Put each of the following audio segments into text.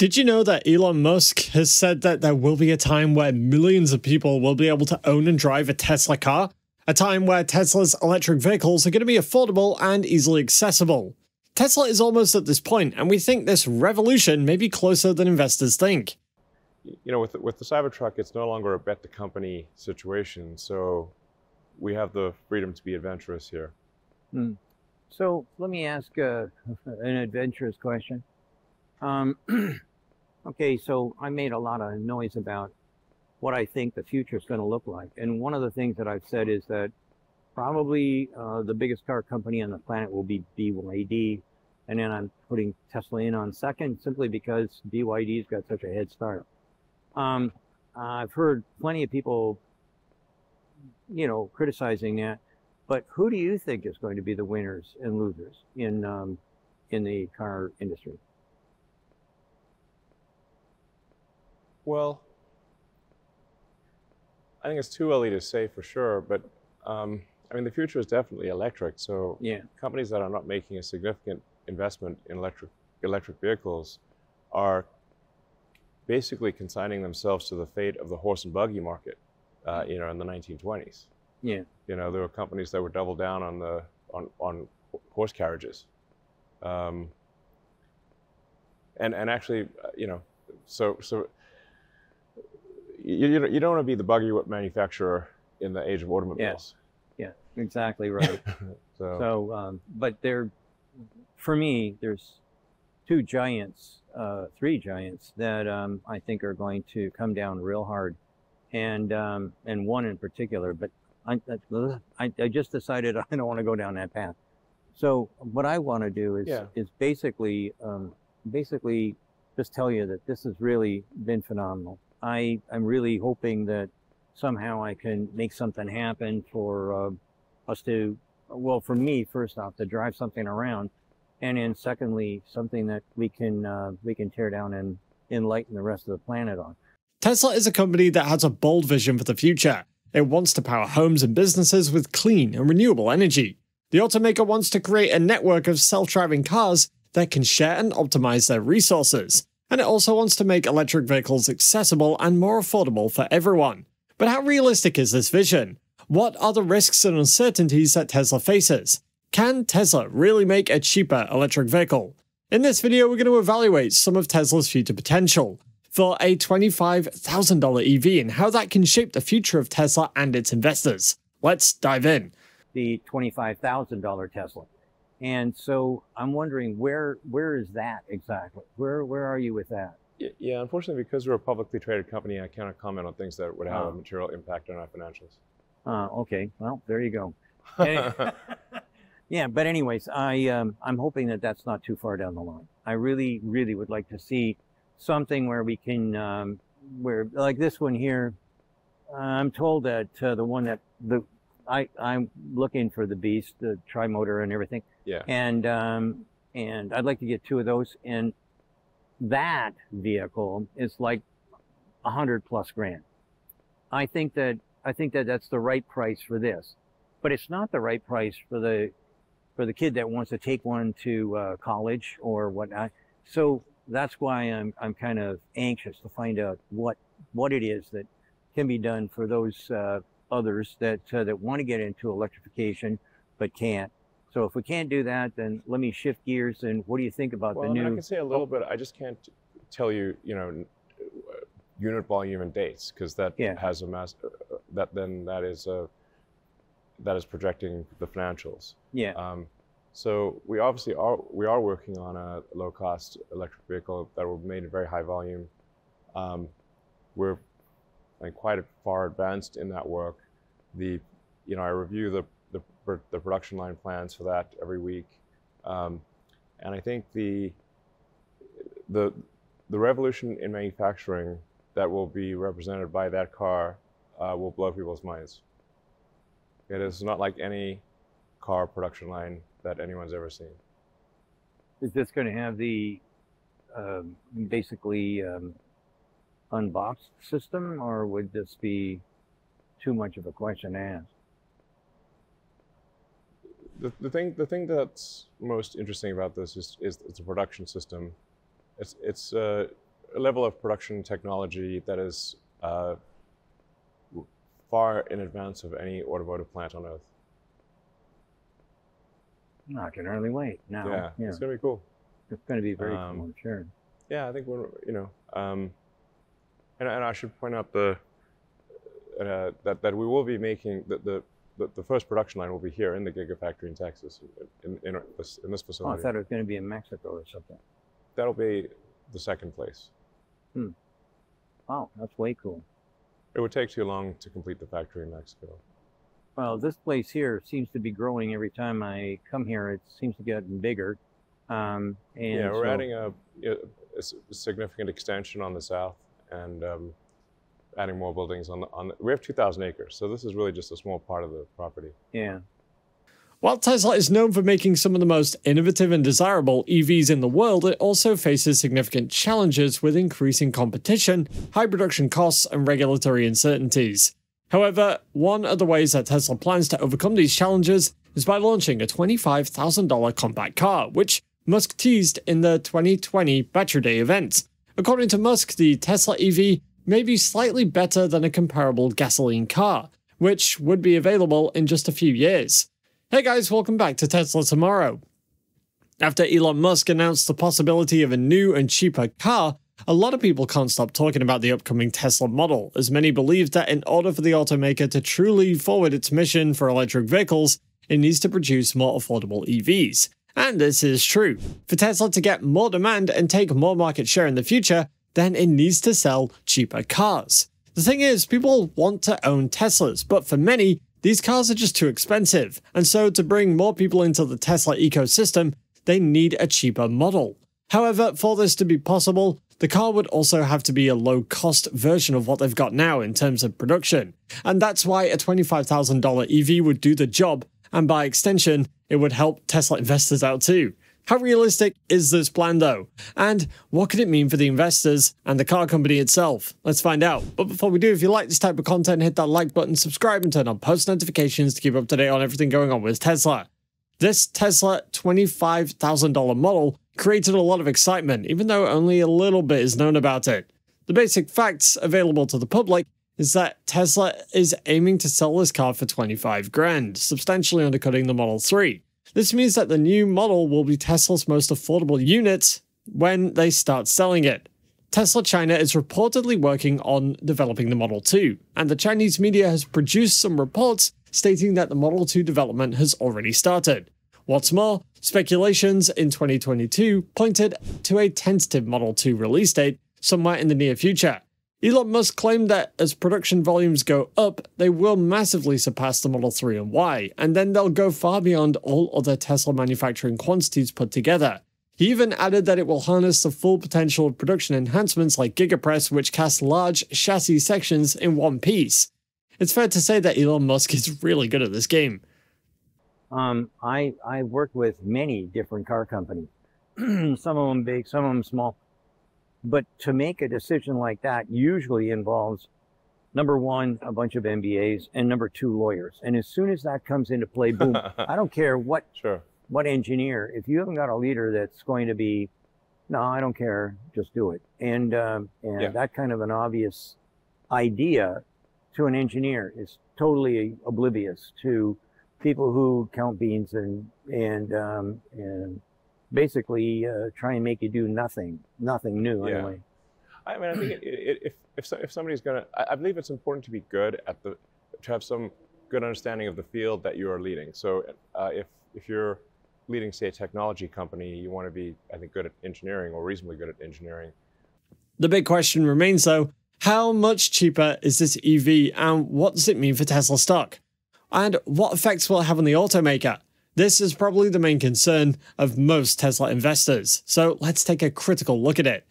Did you know that Elon Musk has said that there will be a time where millions of people will be able to own and drive a Tesla car? A time where Tesla's electric vehicles are going to be affordable and easily accessible. Tesla is almost at this point, and we think this revolution may be closer than investors think. You know, with the Cybertruck, it's no longer a bet the company situation, so we have the freedom to be adventurous here. So let me ask an adventurous question. Okay, so I made a lot of noise about what I think the future is going to look like. And one of the things that I've said is that probably the biggest car company on the planet will be BYD. And then I'm putting Tesla in on second simply because BYD's got such a head start. I've heard plenty of people, you know, criticizing that. But who do you think is going to be the winners and losers in the car industry? Well, I think it's too early to say for sure, but I mean, the future is definitely electric. So yeah, companies that are not making a significant investment in electric vehicles are basically consigning themselves to the fate of the horse and buggy market, you know, in the 1920s. Yeah. You know, there were companies that would double down on horse carriages, and actually, you know, so you don't want to be the buggy manufacturer in the age of automobiles. Yeah, exactly right. But for me, there's three giants that I think are going to come down real hard, and one in particular. But I just decided I don't want to go down that path. So what I want to do is basically just tell you that this has really been phenomenal. I'm really hoping that somehow I can make something happen for us to, well, for me, first off, to drive something around, and then secondly, something that we can tear down and enlighten the rest of the planet on. Tesla is a company that has a bold vision for the future. It wants to power homes and businesses with clean and renewable energy. The automaker wants to create a network of self-driving cars that can share and optimize their resources. And it also wants to make electric vehicles accessible and more affordable for everyone. But how realistic is this vision? What are the risks and uncertainties that Tesla faces? Can Tesla really make a cheaper electric vehicle? In this video, we're going to evaluate some of Tesla's future potential for a $25,000 EV and how that can shape the future of Tesla and its investors. Let's dive in. The $25,000 Tesla. And so I'm wondering, where is that exactly? Where are you with that? Yeah, unfortunately, because we're a publicly traded company, I cannot comment on things that would have a material impact on our financials. Okay, well, there you go. Yeah, but anyways, I'm hoping that that's not too far down the line. I really, really would like to see something where we can, where like this one here, I'm told that the one that I'm looking for the Beast, the tri-motor and everything. Yeah. And I'd like to get 2 of those. And that vehicle is like $100+ grand. I think that that's the right price for this, but it's not the right price for the kid that wants to take one to college or whatnot. So that's why I'm kind of anxious to find out what it is that can be done for those others that want to get into electrification but can't. So if we can't do that, then let me shift gears. And what do you think about the new? I can say a little bit. I just can't tell you, you know, unit volume and dates, because that has a mass. That is projecting the financials. Yeah. So we obviously are working on a low-cost electric vehicle that will be made in very high volume. We're quite far advanced in that work. You know, I review the production line plans for that every week, and I think the revolution in manufacturing that will be represented by that car will blow people's minds. It is not like any car production line that anyone's ever seen. Is this going to have the basically unboxed system, or would this be too much of a question to ask? The thing that's most interesting about this is it's a production system. It's level of production technology that is far in advance of any automotive plant on Earth. I can hardly wait now. Yeah, it's going to be cool. It's going to be very cool, sure. Yeah, I think we're, and I should point out that we will be making the first production line will be here in the Gigafactory in Texas, in this facility. Oh, I thought it was going to be in Mexico or something. That'll be the second place. Wow, that's way cool. It would take too long to complete the factory in Mexico. Well, this place here seems to be growing every time I come here. It seems to get bigger. And yeah, we're adding a significant extension on the south, and adding more buildings on the. We have 2,000 acres, so this is really just a small part of the property. Yeah. While Tesla is known for making some of the most innovative and desirable EVs in the world, it also faces significant challenges with increasing competition, high production costs, and regulatory uncertainties. However, one of the ways that Tesla plans to overcome these challenges is by launching a $25,000 compact car, which Musk teased in the 2020 Battery Day event. According to Musk, the Tesla EV may be slightly better than a comparable gasoline car, which would be available in just a few years. Hey guys, welcome back to Tesla Tomorrow. After Elon Musk announced the possibility of a new and cheaper car, a lot of people can't stop talking about the upcoming Tesla model, as many believe that in order for the automaker to truly forward its mission for electric vehicles, it needs to produce more affordable EVs. And this is true. For Tesla to get more demand and take more market share in the future, then it needs to sell cheaper cars. The thing is, people want to own Teslas, but for many, these cars are just too expensive, and so to bring more people into the Tesla ecosystem, they need a cheaper model. However, for this to be possible, the car would also have to be a low-cost version of what they've got now in terms of production, and that's why a $25,000 EV would do the job, and by extension, it would help Tesla investors out too. How realistic is this plan though? And what could it mean for the investors and the car company itself? Let's find out. But before we do, if you like this type of content, hit that like button, subscribe, and turn on post notifications to keep up to date on everything going on with Tesla. This Tesla $25,000 model created a lot of excitement, even though only a little bit is known about it. The basic facts available to the public is that Tesla is aiming to sell this car for $25 grand, substantially undercutting the Model 3. This means that the new model will be Tesla's most affordable unit when they start selling it. Tesla China is reportedly working on developing the Model 2, and the Chinese media has produced some reports stating that the Model 2 development has already started. What's more, speculations in 2022 pointed to a tentative Model 2 release date somewhere in the near future. Elon Musk claimed that as production volumes go up, they will massively surpass the Model 3 and Y, and then they'll go far beyond all other Tesla manufacturing quantities put together. He even added that it will harness the full potential of production enhancements like GigaPress, which cast large chassis sections in one piece. It's fair to say that Elon Musk is really good at this game. I worked with many different car companies, some of them big, some of them small. But to make a decision like that usually involves, number one, a bunch of MBAs, and number two, lawyers. And as soon as that comes into play, boom, I don't care what engineer, if you haven't got a leader that's going to be, no, I don't care, just do it. And that kind of an obvious idea to an engineer is totally oblivious to people who count beans and basically try and make you do nothing new anyway. I mean, I think if somebody's gonna, I believe it's important to be good at to have some good understanding of the field that you are leading. So if you're leading, say, a technology company, you want to be, I think, good at engineering or reasonably good at engineering. The big question remains though, how much cheaper is this EV and what does it mean for Tesla stock? And what effects will it have on the automaker? This is probably the main concern of most Tesla investors, so let's take a critical look at it.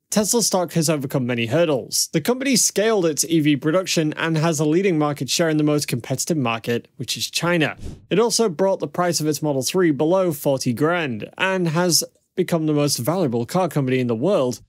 Tesla stock has overcome many hurdles. The company scaled its EV production and has a leading market share in the most competitive market, which is China. It also brought the price of its Model 3 below 40 grand and has become the most valuable car company in the world.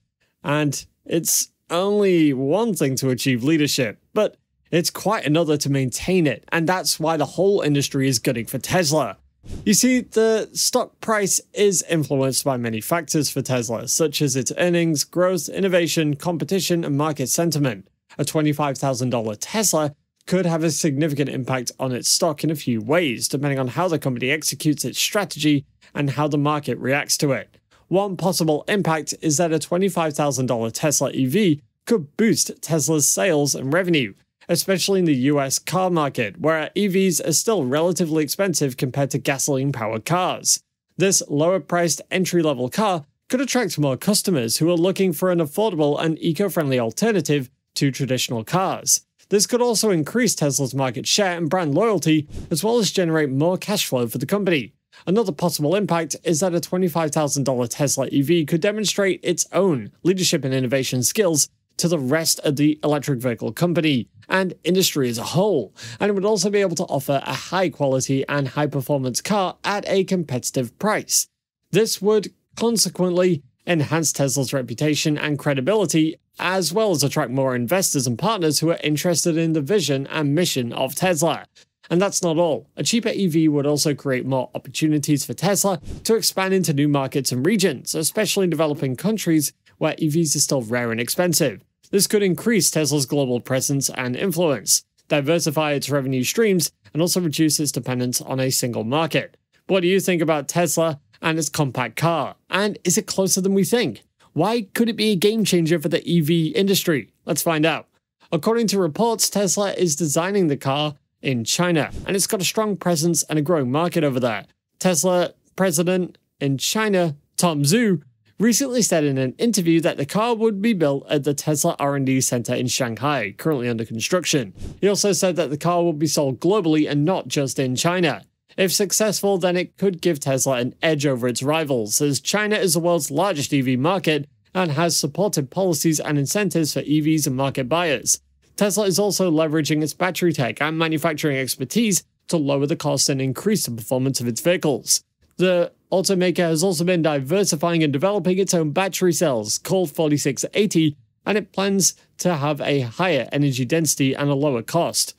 And it's only one thing to achieve leadership, but it's quite another to maintain it, and that's why the whole industry is gunning for Tesla. You see, the stock price is influenced by many factors for Tesla, such as its earnings, growth, innovation, competition, and market sentiment. A $25,000 Tesla could have a significant impact on its stock in a few ways, depending on how the company executes its strategy and how the market reacts to it. One possible impact is that a $25,000 Tesla EV could boost Tesla's sales and revenue, especially in the US car market, where EVs are still relatively expensive compared to gasoline-powered cars. This lower-priced entry-level car could attract more customers who are looking for an affordable and eco-friendly alternative to traditional cars. This could also increase Tesla's market share and brand loyalty, as well as generate more cash flow for the company. Another possible impact is that a $25,000 Tesla EV could demonstrate its own leadership and innovation skills to the rest of the electric vehicle company and industry as a whole, and it would also be able to offer a high-quality and high-performance car at a competitive price. This would consequently enhance Tesla's reputation and credibility, as well as attract more investors and partners who are interested in the vision and mission of Tesla. And that's not all. A cheaper EV would also create more opportunities for Tesla to expand into new markets and regions, especially in developing countries where EVs are still rare and expensive. This could increase Tesla's global presence and influence, diversify its revenue streams, and also reduce its dependence on a single market. What do you think about Tesla and its compact car? And is it closer than we think? Why could it be a game changer for the EV industry? Let's find out. According to reports, Tesla is designing the car in China, and it's got a strong presence and a growing market over there. Tesla president in China, Tom Zhu, recently said in an interview that the car would be built at the Tesla R&D center in Shanghai, currently under construction. He also said that the car will be sold globally and not just in China. If successful, then it could give Tesla an edge over its rivals, as China is the world's largest EV market and has supported policies and incentives for EVs and market buyers. Tesla is also leveraging its battery tech and manufacturing expertise to lower the cost and increase the performance of its vehicles. The automaker has also been diversifying and developing its own battery cells, called 4680, and it plans to have a higher energy density and a lower cost.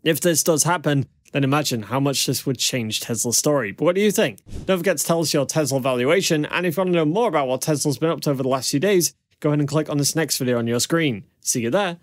If this does happen, then imagine how much this would change Tesla's story. But what do you think? Don't forget to tell us your Tesla valuation, and if you want to know more about what Tesla's been up to over the last few days, go ahead and click on this next video on your screen. See you there.